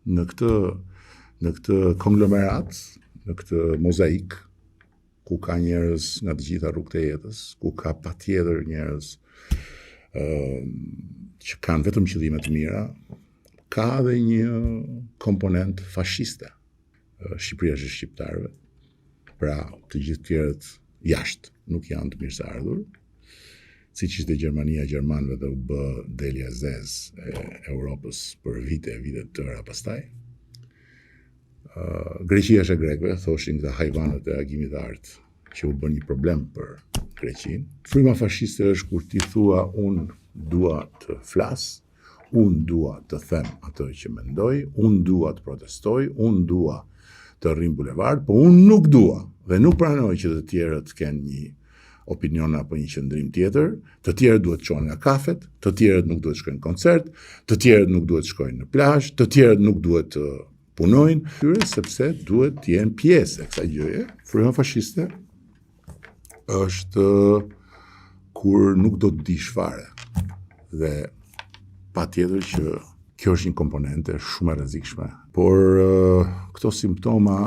në këtë konglomerat, në këtë mozaik, ku ka njerëz nga të gjitha rrugët e jetës, ku ka patjetër njerëz që kanë vetëm qëllime të mira, ka dhe një komponent fashiste. Shqipëria është e shqiptarëve, pra të gjithë tjerët jashtë nuk janë të mirëseardhur, siç ishte Gjermania e gjermanëve dhe u bë delja zez e Europës për vite të tëra pastaj. Greqia është e grekëve, thoshin këta hajvanët e agimit të artë, që u bën një problem për Greqinë. Fryma fashiste është kur ti thua unë dua të flas, unë dua të them atë që mendoj, unë dua të protestoj, unë dua të rrim bulevard, po unë nuk dua dhe nuk pranoj që të tjerët kenë një opinion apo një qëndrim tjetër, të tjerët duhet të çohen nga kafet, të tjerët nuk duhet të shkojnë në koncert, të tjerët nuk duhet të shkojnë në plazh, të tjerët nuk duhet të punojnë, sepse duhet të jenë pjesë e kësaj gjëje. Fryma fashiste është kur nuk do të dish fare. Dhe patjetër që kjo është një komponente shumë e rrezikshme. Por këto simptoma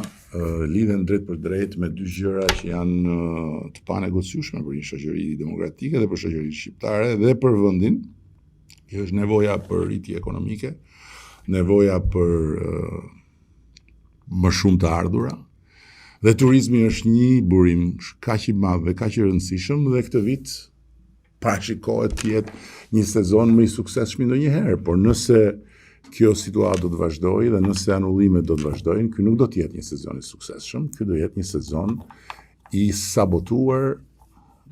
lidhen drejt për drejt me dy gjëra që janë të panegociueshme për një shoqëri demokratike dhe për shoqërinë shqiptare dhe për vendin. Kjo është nevoja për rritje ekonomike, nevoja për më shumë të ardhura. Dhe turizmi është një burim kaq i madh dhe kaq i rëndësishëm dhe këtë vit parashikohet të jetë një sezon më i suksesshëm ndonjëherë, por nëse kjo situatë do të vazhdojë dhe nëse anullimet do të vazhdojnë, ky nuk do të jetë një sezon i suksesshëm, ky do jetë një sezon i sabotuar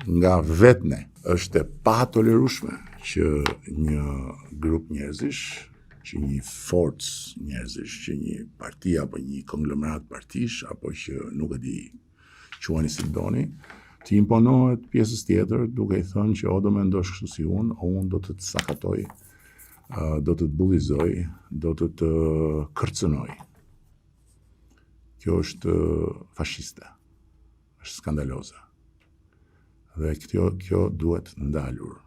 nga vetë ne. Është e patolerueshme që një grup njerëzish, që një forcë njerëzish, që një parti apo një konglomerat partish, apo që nuk e di quani si doni, të imponohet pjesës tjetër duke i thënë që o do mendosh kështu si unë, o unë do të të sakatoj, do të të bullizoj, do të të kërcënoj. Kjo është fashiste, është skandaloze. Dhe kjo duhet ndalur.